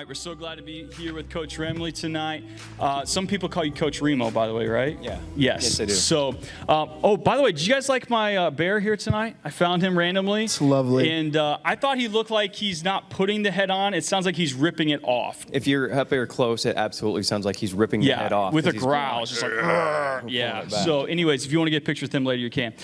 We're so glad to be here with Coach Remo tonight. Some people call you Coach Remo, by the way, right? Yeah. Yes. Yes, I do. So, by the way, did you guys like my bear here tonight? I found him randomly. It's lovely. And I thought he looked like he's not putting the head on. It sounds like he's ripping it off. If you're up there close, it absolutely sounds like he's ripping the head off. With a growl. It's just like, yeah. So anyways, if you want to get a picture with him later, you can.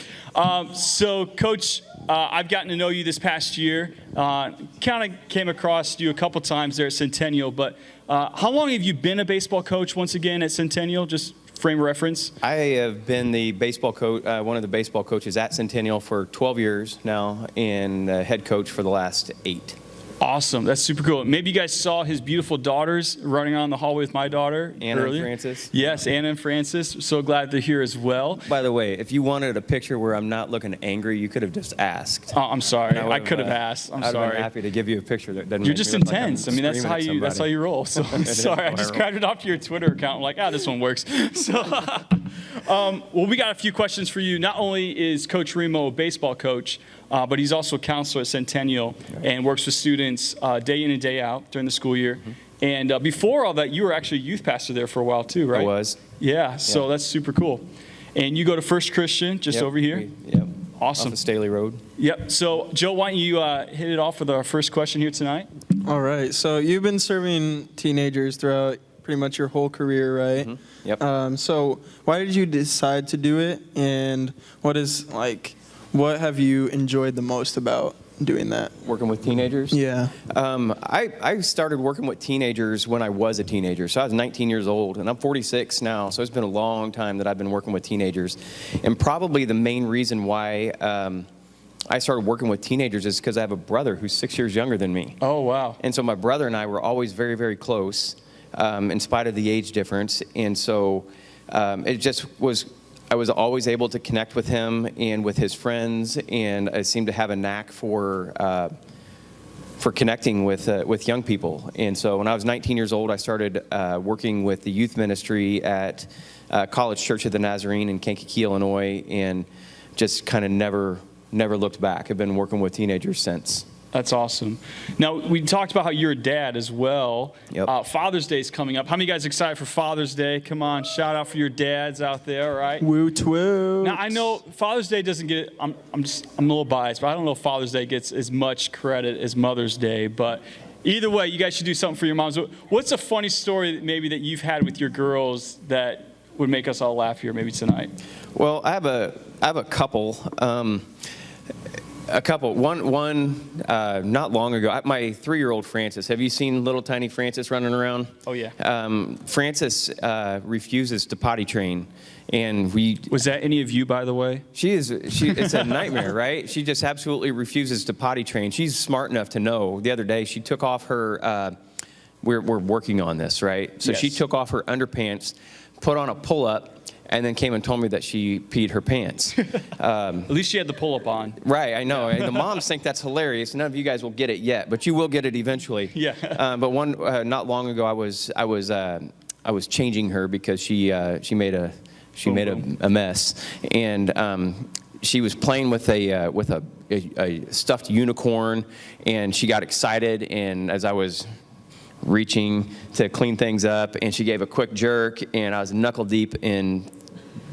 So, Coach, I've gotten to know you this past year. Kind of came across you a couple times there at Centennial. But how long have you been a baseball coach once again at Centennial? Just frame of reference. I have been the baseball coach, one of the baseball coaches at Centennial for 12 years now, and head coach for the last 8. Awesome. That's super cool. Maybe you guys saw his beautiful daughters running on the hallway with my daughter Anna earlier. and Francis. Yes, Anna and Francis. So glad they're here as well. By the way, if you wanted a picture where I'm not looking angry, you could have just asked. Oh, I'm sorry. I could have asked. I'm I'd sorry. have been happy to give you a picture that doesn't. You're make just me look like intense. I'm I mean, that's screaming at how you roll. So I'm sorry. I just grabbed it off your Twitter account. I'm like, this one works. So, well, we got a few questions for you. Not only is Coach Remo a baseball coach, but he's also a counselor at Centennial and works with students day in and day out during the school year. And before all that, you were actually a youth pastor there for a while too, right? I was. Yeah. So that's super cool. And you go to First Christian just over here. Yep. Awesome. Off of Staley Road. Yep. So, Joe, why don't you hit it off with our first question here tonight? All right. So you've been serving teenagers throughout pretty much your whole career, right? Mm-hmm. Yep. So why did you decide to do it, and what have you enjoyed the most about doing that? Working with teenagers? Yeah. I started working with teenagers when I was a teenager. So I was 19 years old, and I'm 46 now. So it's been a long time that I've been working with teenagers. And probably the main reason why I started working with teenagers is because I have a brother who's 6 years younger than me. Oh, wow. And so my brother and I were always very, very close in spite of the age difference. And so it just was... I was always able to connect with him and with his friends, and I seemed to have a knack for connecting with young people. And so when I was 19 years old, I started working with the youth ministry at College Church of the Nazarene in Kankakee, Illinois, and just kind of never looked back. I've been working with teenagers since. That's awesome. Now, we talked about how you're a dad as well. Yep. Father's Day is coming up. How many guys are excited for Father's Day? Come on, shout out for your dads out there, all right? Woot woot. Now, I know Father's Day doesn't get, I'm a little biased, but I don't know if Father's Day gets as much credit as Mother's Day, but either way, you guys should do something for your moms. What's a funny story maybe that you've had with your girls that would make us all laugh here maybe tonight? Well, I have a couple. A couple. One not long ago, my 3-year-old Francis. Have you seen little tiny Francis running around? Oh, yeah. Francis refuses to potty train. And Was that any of you, by the way? It's a nightmare, right? She just absolutely refuses to potty train. She's smart enough to know. The other day, she took off her, we're working on this, right? So Yes. She took off her underpants, put on a pull-up, and then came and told me that she peed her pants. At least she had the pull-up on. Right, I know. And the moms think that's hilarious. None of you guys will get it yet, but you will get it eventually. Yeah. But not long ago, I was changing her because she made a mess, and she was playing with a stuffed unicorn, and she got excited, and as I was reaching to clean things up, and she gave a quick jerk, and I was knuckle deep in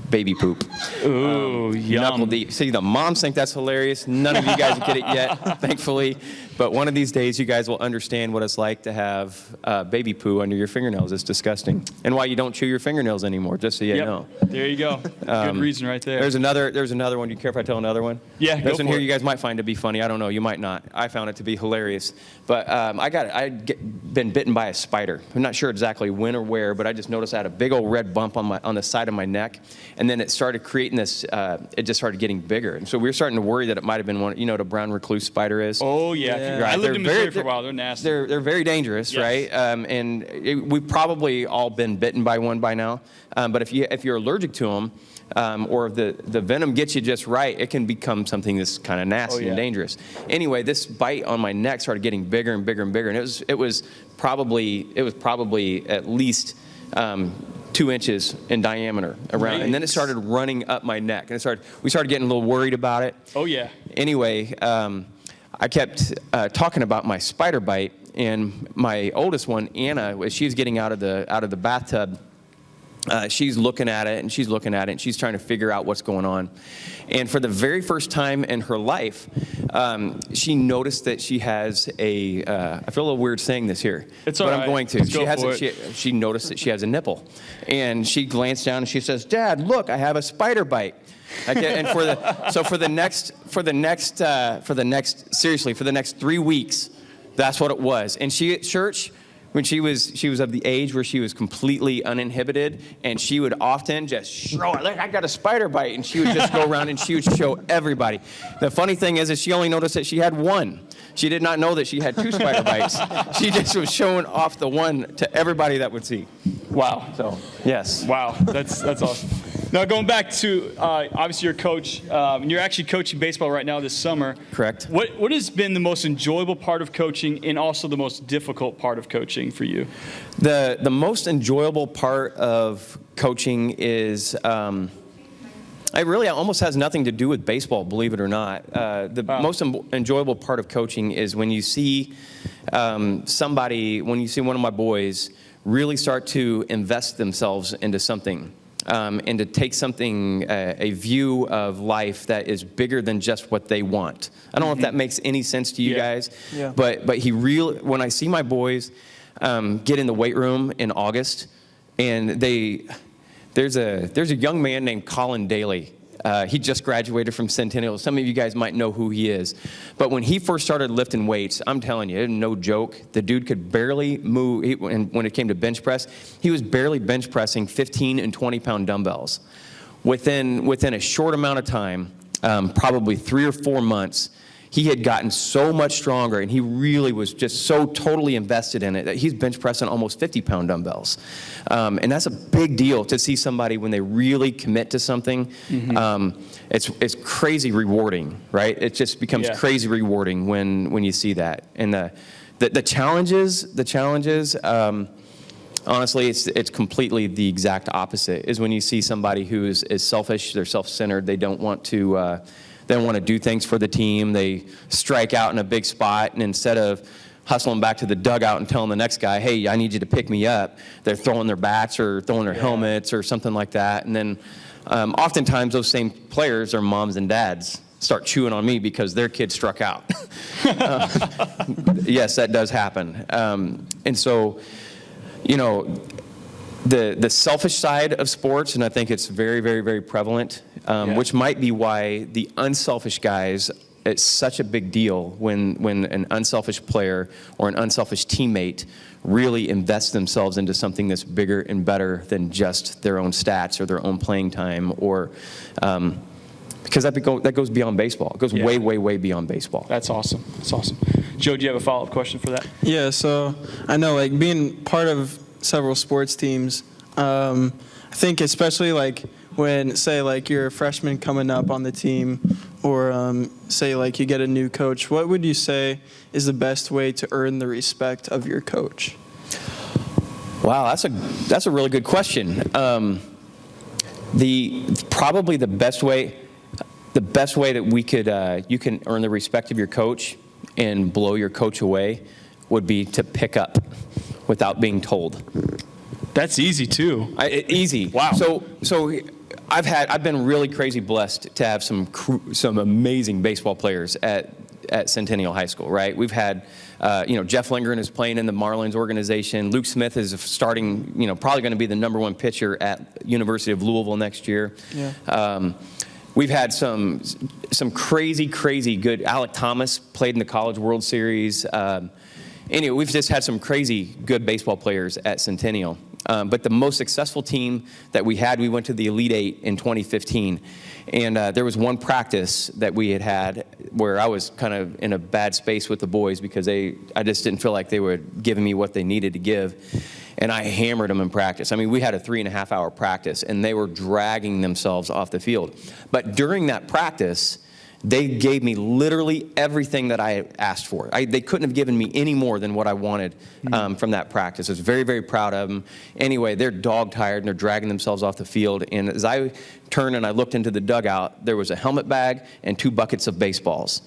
baby poop. Ooh, yum. Knuckle deep. See, the moms think that's hilarious. None of you guys get it yet, thankfully. But one of these days, you guys will understand what it's like to have baby poo under your fingernails. It's disgusting. And why you don't chew your fingernails anymore, just so you know. There you go. Good reason right there. There's another one. Do you care if I tell another one? Yeah, This go one for here it. you guys might find to be funny. I don't know. You might not. I found it to be hilarious. But I'd been bitten by a spider. I'm not sure exactly when or where, but I just noticed I had a big old red bump on the side of my neck. And then it started creating this, it just started getting bigger. And so we were starting to worry that it might have been one, what a brown recluse spider is? Oh, yeah. Right. I lived in Missouri for a while. They're nasty. They're very dangerous, Yes. right? We've probably all been bitten by one by now. But if you're allergic to them, or if the venom gets you just right, it can become something that's kind of nasty and dangerous. Anyway, this bite on my neck started getting bigger and bigger and bigger, and it was probably at least 2 inches in diameter around, and then it started running up my neck, and we started getting a little worried about it. Oh yeah. Anyway, I kept talking about my spider bite, and my oldest one, Anna, as she's getting out of the bathtub, she's looking at it, and she's trying to figure out what's going on. And for the very first time in her life, she noticed that she has I feel a little weird saying this here, it's all but right. I'm going to. Let's go for it. She noticed that she has a nipple, and she glanced down and she says, "Dad, look, I have a spider bite." Okay, and for the next 3 weeks, that's what it was. And she at church, when she was of the age where she was completely uninhibited, and she would often just show it, "Look, I got a spider bite," and she would just go around and she would show everybody. The funny thing is she only noticed that she had one. She did not know that she had 2 spider bites. She just was showing off the one to everybody that would see. Wow. So, yes. Wow, that's awesome. Now, going back to, obviously you're a coach, and you're actually coaching baseball right now this summer. Correct. What has been the most enjoyable part of coaching and also the most difficult part of coaching for you? The most enjoyable part of coaching is, it really almost has nothing to do with baseball, believe it or not. Most enjoyable part of coaching is when you see when you see one of my boys really start to invest themselves into something. And to take something, a view of life that is bigger than just what they want. I don't know if that makes any sense to you guys, but when I see my boys get in the weight room in August, and there's a young man named Colin Daly. He just graduated from Centennial. Some of you guys might know who he is. But when he first started lifting weights, I'm telling you, no joke, the dude could barely move. And when it came to bench press, he was barely bench pressing 15 and 20-pound dumbbells. Within a short amount of time, probably 3 or 4 months, he had gotten so much stronger, and he really was just so totally invested in it that he's bench pressing almost 50-pound dumbbells. And that's a big deal to see somebody when they really commit to something. It's crazy rewarding, right? It just becomes crazy rewarding when you see that. And the challenges, honestly, it's completely the exact opposite, is when you see somebody who is selfish, they're self-centered, they don't want to do things for the team. They strike out in a big spot, and instead of hustling back to the dugout and telling the next guy, "Hey, I need you to pick me up," they're throwing their bats or throwing their helmets or something like that. And then oftentimes those same players, their moms and dads, start chewing on me because their kid struck out. Yes, that does happen. And so, the selfish side of sports, and I think it's very, very, very prevalent, which might be why the unselfish guys, it's such a big deal when an unselfish player or an unselfish teammate really invests themselves into something that's bigger and better than just their own stats or their own playing time, or because that goes beyond baseball. It goes way, way, way beyond baseball. That's awesome. That's awesome. Joe, do you have a follow-up question for that? Yeah, so I know, like, being part of several sports teams, I think especially like when, say, like you're a freshman coming up on the team, or say like you get a new coach, what would you say is the best way to earn the respect of your coach? Wow, that's a really good question. Probably the best way that we could you can earn the respect of your coach and blow your coach away would be to pick up without being told. That's easy too. Easy. Wow. So I've been really crazy blessed to have some amazing baseball players at Centennial High School. Right. We've had Jeff Lindgren is playing in the Marlins organization. Luke Smith is starting. Probably going to be the #1 pitcher at University of Louisville next year. Yeah. We've had some crazy good. Alec Thomas played in the College World Series. Anyway, we've just had some crazy good baseball players at Centennial. But the most successful team that we went to the Elite Eight in 2015. And there was one practice that we had where I was kind of in a bad space with the boys because I just didn't feel like they were giving me what they needed to give. and I hammered them in practice. I mean, we had a 3.5-hour practice, and they were dragging themselves off the field. But during that practice, they gave me literally everything that I asked for. They couldn't have given me any more than what I wanted from that practice. I was very, very proud of them. Anyway, they're dog-tired, and they're dragging themselves off the field. And as I turned and I looked into the dugout, there was a helmet bag and 2 buckets of baseballs.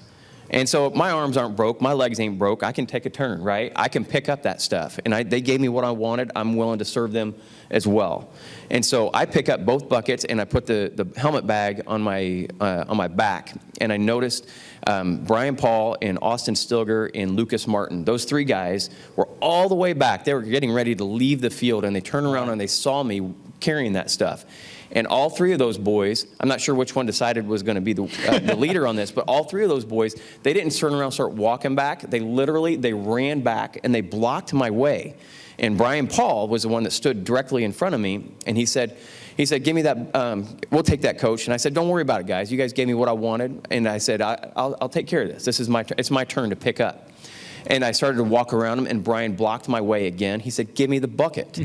And so my arms aren't broke, my legs ain't broke, I can take a turn, right? I can pick up that stuff. And they gave me what I wanted. I'm willing to serve them as well. And so I pick up both buckets, and I put the helmet bag on my back. And I noticed Brian Paul and Austin Stilger and Lucas Martin. Those 3 guys were all the way back. They were getting ready to leave the field, and they turned around and they saw me carrying that stuff. And all 3 of those boys, I'm not sure which one decided was going to be the leader on this, but all 3 of those boys, they didn't turn around and start walking back. They ran back, and they blocked my way. And Brian Paul was the one that stood directly in front of me, and he said, give me that, we'll take that, coach. And I said, don't worry about it, guys. You guys gave me what I wanted. And I said, I'll take care of this. It's my turn to pick up. And I started to walk around him, and Brian blocked my way again. He said, give me the bucket.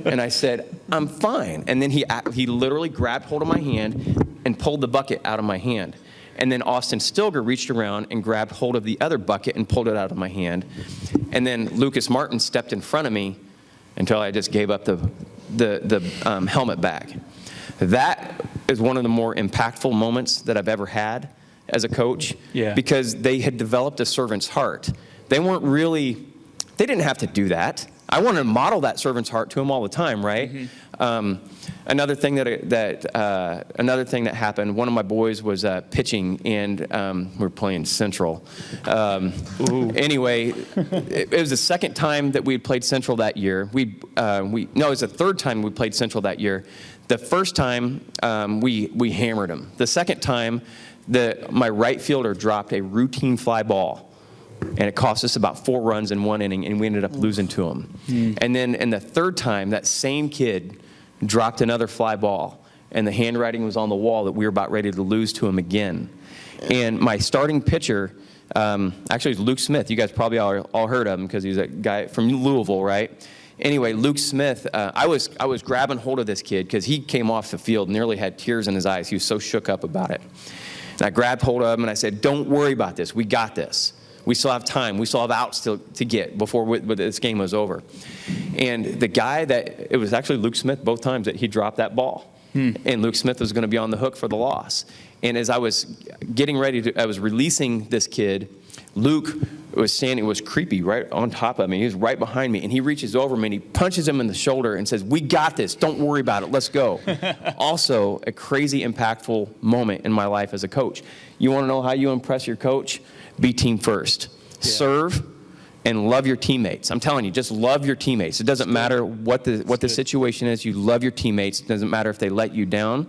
And I said, I'm fine. And then he literally grabbed hold of my hand and pulled the bucket out of my hand. And then Austin Stilger reached around and grabbed hold of the other bucket and pulled it out of my hand. And then Lucas Martin stepped in front of me until I just gave up the helmet bag. That is one of the more impactful moments that I've ever had as a coach, because they had developed a servant's heart. They didn't have to do that. I wanted to model that servant's heart to them all the time, right? Mm-hmm. Another thing that happened, one of my boys was pitching, and we were playing Central. Anyway, it was the second time that we had played Central that year. It was the third time we played Central that year. The first time, we hammered them. The second time, my right fielder dropped a routine fly ball, and it cost us about 4 runs in 1 inning, and we ended up losing to him. And then in the third time, that same kid dropped another fly ball, and the handwriting was on the wall that we were about ready to lose to him again. And my starting pitcher, actually it was Luke Smith. You guys probably all heard of him because he's a guy from Louisville, right? Anyway, Luke Smith, I was grabbing hold of this kid because he came off the field, nearly had tears in his eyes. He was so shook up about it. And I grabbed hold of him, and I said, don't worry about this. We got this. We still have time. We still have outs to get before this game was over. And the guy it was actually Luke Smith both times that he dropped that ball. And Luke Smith was going to be on the hook for the loss. And as I was I was releasing this kid, Luke was creepy right on top of me. He was right behind me, and he reaches over me and he punches him in the shoulder and says, we got this. Don't worry about it. Let's go. Also, a crazy impactful moment in my life as a coach. You want to know how you impress your coach? Be team first. Yeah. Serve and love your teammates. I'm telling you, just love your teammates. It doesn't matter what the situation is. You love your teammates. It doesn't matter if they let you down,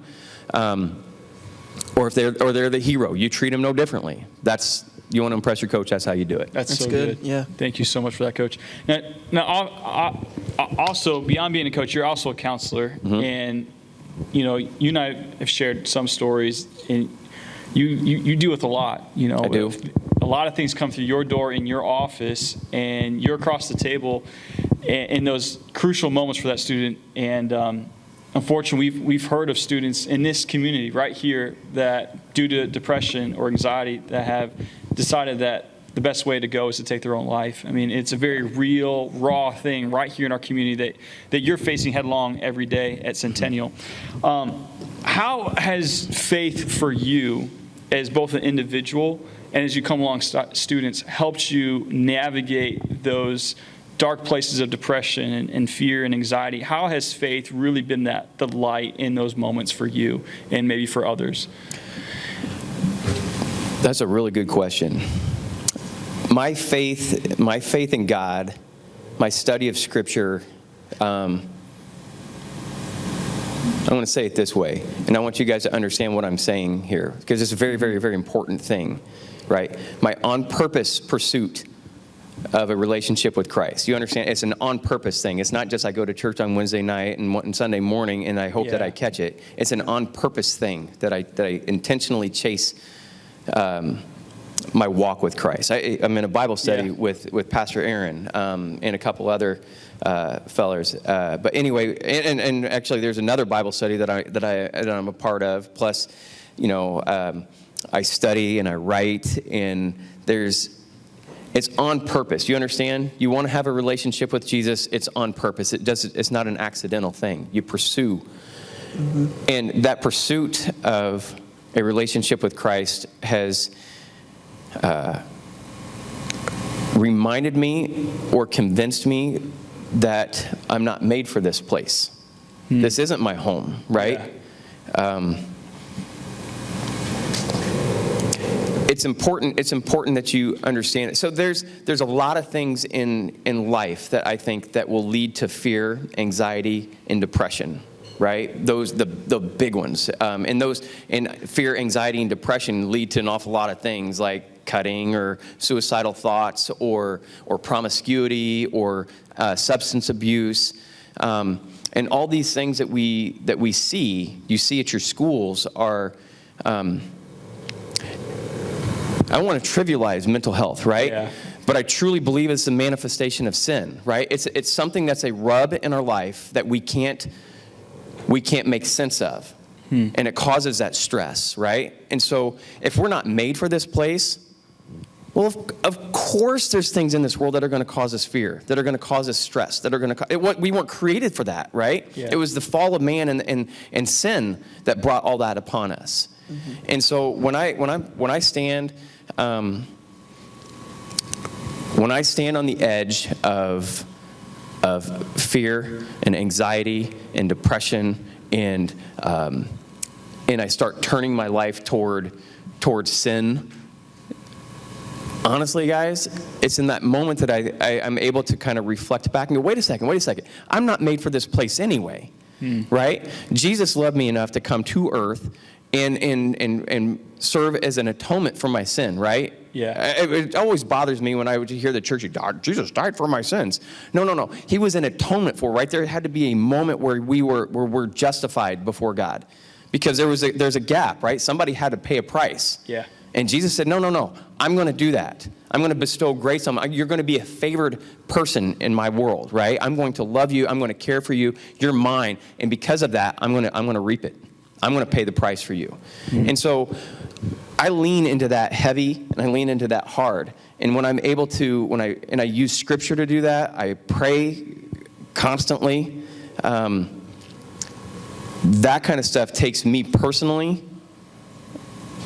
or if they're the hero. You treat them no differently. You want to impress your coach, that's how you do it. That's so good. Yeah. Thank you so much for that, Coach. Now also, beyond being a coach, you're also a counselor. Mm-hmm. And, you and I have shared some stories, and you deal with a lot. I do. A lot of things come through your door in your office, and you're across the table in those crucial moments for that student. And unfortunately, we've heard of students in this community right here that, due to depression or anxiety, that have decided that the best way to go is to take their own life. I mean, it's a very real, raw thing right here in our community that you're facing headlong every day at Centennial. How has faith for you, as both an individual and as you come along students, helped you navigate those dark places of depression and fear and anxiety? How has faith really been the light in those moments for you and maybe for others? That's a really good question. My faith in God, my study of Scripture, I want to say it this way, and I want you guys to understand what I'm saying here, because it's a very, very, very important thing, right? My on-purpose pursuit of a relationship with Christ. You understand? It's an on-purpose thing. It's not just I go to church on Wednesday night and Sunday morning and I hope that I catch it. It's an on-purpose thing that I intentionally chase my walk with Christ. I'm in a Bible study with Pastor Aaron and a couple other fellers. But anyway, and actually, there's another Bible study that I'm a part of. Plus, I study and I write, and it's on purpose. You understand? You want to have a relationship with Jesus, it's on purpose. It's not an accidental thing. You pursue. Mm-hmm. And that pursuit of a relationship with Christ has reminded me or convinced me that I'm not made for this place. This isn't my home, right? Yeah. It's important that you understand it. So there's a lot of things in life that I think that will lead to fear, anxiety, and depression, right? Those the big ones. And fear, anxiety, and depression lead to an awful lot of things like cutting or suicidal thoughts or promiscuity or substance abuse. And all these things that you see at your schools are. I don't want to trivialize mental health, right? Yeah. But I truly believe it's a manifestation of sin, right? It's something that's a rub in our life that we can't make sense of. And it causes that stress, right? And so if we're not made for this place, well, of course there's things in this world that are going to cause us fear, that are going to cause us stress, that are going to we weren't created for that, right? Yeah. It was the fall of man and sin that brought all that upon us. Mm-hmm. And so when I stand on the edge of fear and anxiety and depression and I start turning my life towards sin, honestly, guys, it's in that moment that I'm able to kind of reflect back and go, wait a second, I'm not made for this place anyway, right? Jesus loved me enough to come to earth and serve as an atonement for my sin, right? Yeah. It always bothers me when I would hear the church, Jesus died for my sins. No. He was an atonement for, right? There had to be a moment where we're justified before God. Because there's a gap, right? Somebody had to pay a price. Yeah. And Jesus said, no, I'm going to do that. I'm going to bestow grace on you. You're going to be a favored person in my world, right? I'm going to love you. I'm going to care for you. You're mine. And because of that, I'm going to reap it. I'm going to pay the price for you. Mm-hmm. And so I lean into that heavy and I lean into that hard. And when I'm able to, I use scripture to do that, I pray constantly. That kind of stuff takes me personally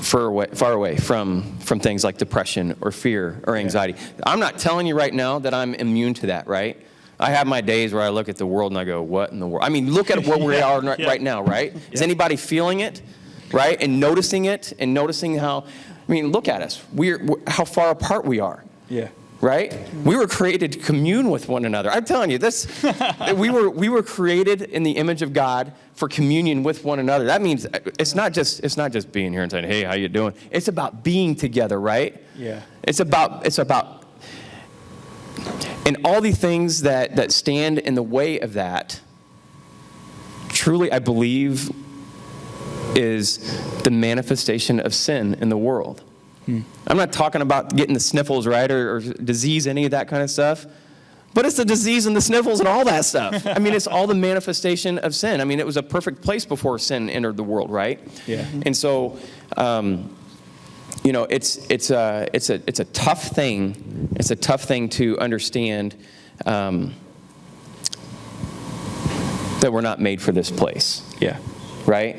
far away from things like depression or fear or anxiety. Yeah. I'm not telling you right now that I'm immune to that, right? I have my days where I look at the world and I go, what in the world? I mean, look at where we are right now, right? Yeah. Is anybody feeling it, right? And noticing it and noticing how, look at us. We're how far apart we are. Yeah. Right? We were created to commune with one another. I'm telling you, we were created in the image of God for communion with one another. That means it's not just being here and saying, "Hey, how you doing?" It's about being together, right? Yeah. It's about and all the things that stand in the way of that. Truly, I believe is the manifestation of sin in the world. I'm not talking about getting the sniffles, right, or disease, any of that kind of stuff. But it's the disease and the sniffles and all that stuff. It's all the manifestation of sin. It was a perfect place before sin entered the world, right? Yeah. And so, it's a tough thing. It's a tough thing to understand that we're not made for this place. Yeah. Right?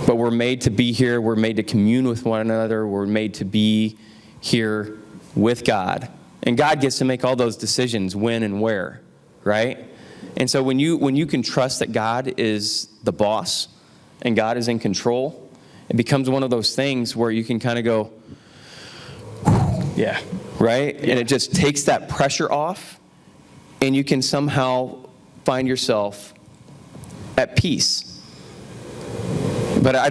But we're made to be here. We're made to commune with one another. We're made to be here with God. And God gets to make all those decisions when and where, right? And so when you can trust that God is the boss and God is in control, it becomes one of those things where you can kind of go, yeah, right? Yeah. And it just takes that pressure off, and you can somehow find yourself at peace. But I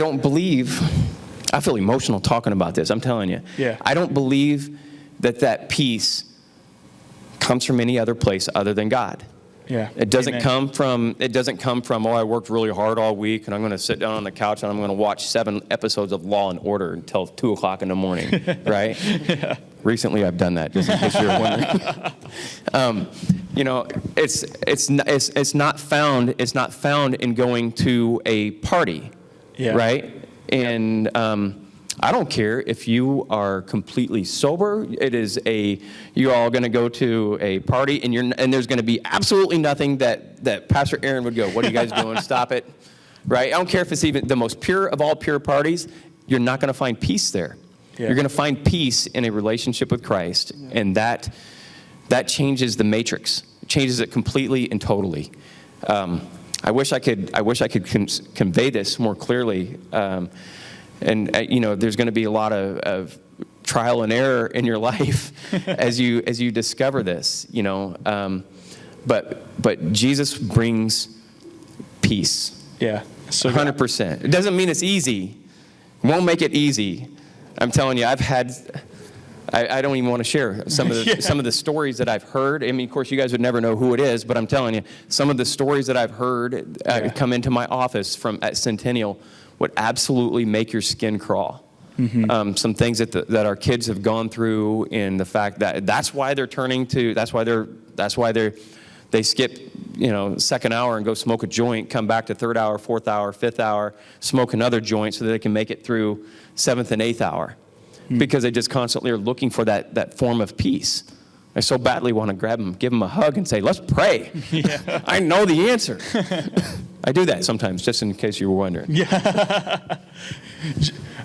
feel emotional talking about this, I'm telling you. Yeah. I don't believe that peace comes from any other place other than God. Yeah. It doesn't come from, I worked really hard all week and I'm going to sit down on the couch and I'm going to watch 7 episodes of Law and Order until 2 o'clock in the morning, right? Yeah. Recently I've done that, just in case you're wondering. You know, it's not found in going to a party, Yeah. right? And I don't care if you are completely sober. You're all going to go to a party, and there's going to be absolutely nothing that Pastor Aaron would go, "What are you guys doing? Stop it!" Right? I don't care if it's even the most pure of all pure parties. You're not going to find peace there. Yeah. You're going to find peace in a relationship with Christ, and that changes the matrix. It changes it completely and totally. I wish I could convey this more clearly. There's going to be a lot of trial and error in your life as you discover this. But Jesus brings peace. Yeah. So 100%. It doesn't mean it's easy. It won't make it easy. I'm telling you, I don't even want to share some of the stories that I've heard. I mean, of course, you guys would never know who it is, but I'm telling you, some of the stories that I've heard come into my office at Centennial would absolutely make your skin crawl. Mm-hmm. Some things that our kids have gone through, and the fact that that's why they skip, second hour and go smoke a joint, come back to third hour, fourth hour, fifth hour, smoke another joint so that they can make it through seventh and eighth hour. Because they just constantly are looking for that form of peace. I so badly want to grab them, give them a hug, and say, "Let's pray." Yeah. I know the answer. I do that sometimes, just in case you were wondering. Yeah.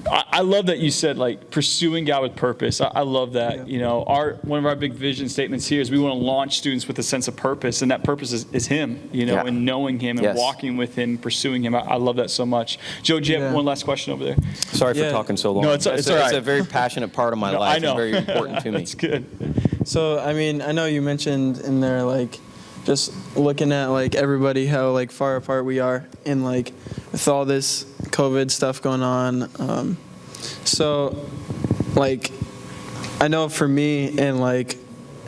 I love that you said, like, pursuing God with purpose. I love that. Yeah. One of our big vision statements here is we want to launch students with a sense of purpose, and that purpose is Him, and knowing Him and walking with Him, pursuing Him. I love that so much. Joe, do you have one last question over there? Sorry for talking so long. No, it's all right. It's a very passionate part of my life. I know. It's very important to me. That's good. So, I mean, I know you mentioned in there, like, just looking at, like, everybody, how, like, far apart we are, and, like, with all this COVID stuff going on. So, like, I know for me and, like,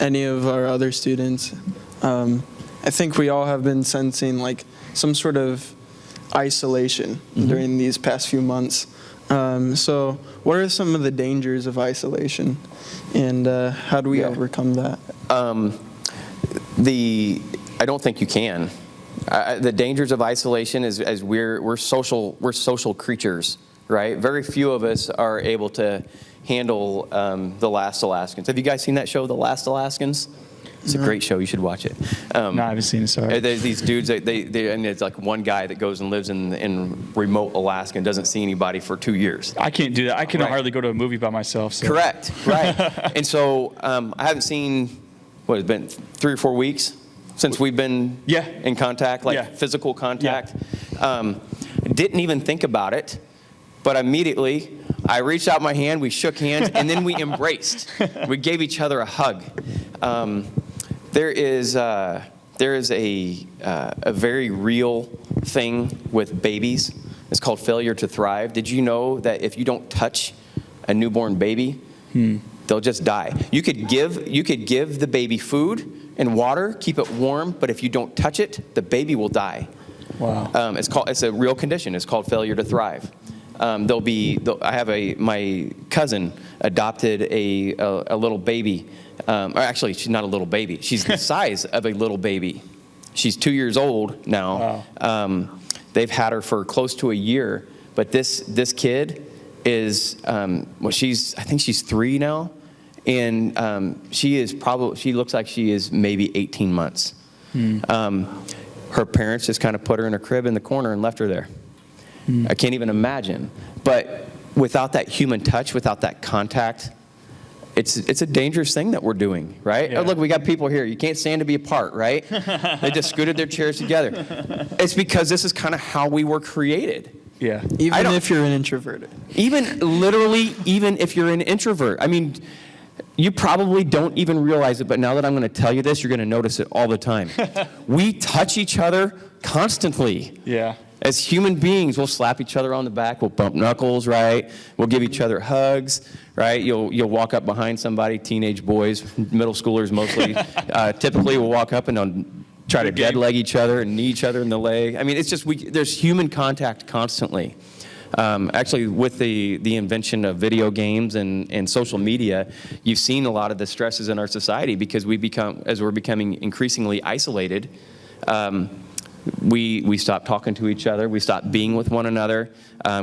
any of our other students, I think we all have been sensing, like, some sort of isolation during these past few months. So what are some of the dangers of isolation, and how do we overcome that? I don't think you can. The dangers of isolation is as we're social creatures, right? Very few of us are able to handle The Last Alaskans. Have you guys seen that show, The Last Alaskans? It's a great show. You should watch it. No, I haven't seen it. Sorry. There's these dudes. And it's like one guy that goes and lives in remote Alaska and doesn't see anybody for 2 years. I can't do that. I can hardly go to a movie by myself. So. Correct. Right. And so I haven't seen. It's been 3 or 4 weeks since we've been in contact, physical contact. Didn't even think about it, but immediately I reached out my hand. We shook hands, and then we embraced. We gave each other a hug. There is a very real thing with babies. It's called failure to thrive. Did you know that if you don't touch a newborn baby, they'll just die? You could give the baby food and water, keep it warm, but if you don't touch it, the baby will die. Wow. It's a real condition. It's called failure to thrive. My cousin adopted a little baby. Or actually, she's not a little baby. She's the size of a little baby. She's 2 years old now. Wow. They've had her for close to a year. But this kid is, I think she's 3 now. And she looks like she is maybe 18 months. Her parents just kind of put her in a crib in the corner and left her there. I can't even imagine. But without that human touch, without that contact, it's a dangerous thing that we're doing, right? Yeah. Oh, look, we got people here. You can't stand to be apart, right? They just scooted their chairs together. It's because this is kind of how we were created. Yeah. Even if you're an introvert. Even if you're an introvert. I mean, you probably don't even realize it, but now that I'm going to tell you this, you're going to notice it all the time. We touch each other constantly. Yeah. As human beings, we'll slap each other on the back, we'll bump knuckles, right? We'll give each other hugs, right? You'll walk up behind somebody, teenage boys, middle schoolers mostly, typically will walk up and try to dead leg each other and knee each other in the leg. I mean, it's just, there's human contact constantly. Actually, with the invention of video games and social media, you've seen a lot of the stresses in our society because as we're becoming increasingly isolated, we stop talking to each other. We stop being with one another.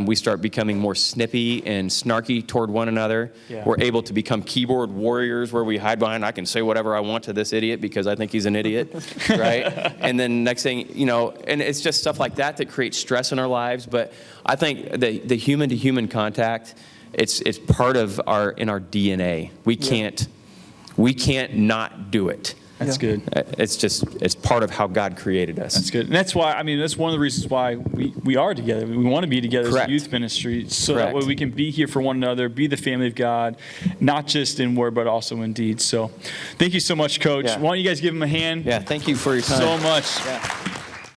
We start becoming more snippy and snarky toward one another. Yeah. We're able to become keyboard warriors where we hide behind, I can say whatever I want to this idiot because I think he's an idiot, right? And then next thing, and it's just stuff like that that creates stress in our lives. But I think the human-to-human contact, it's part of our DNA. We can't not do it. That's good. It's part of how God created us. That's good. And that's why, that's one of the reasons why we are together. We want to be together as a youth ministry so that way we can be here for one another, be the family of God, not just in word, but also in deed. So thank you so much, Coach. Yeah. Why don't you guys give him a hand? Yeah, thank you for your time. So much. Yeah.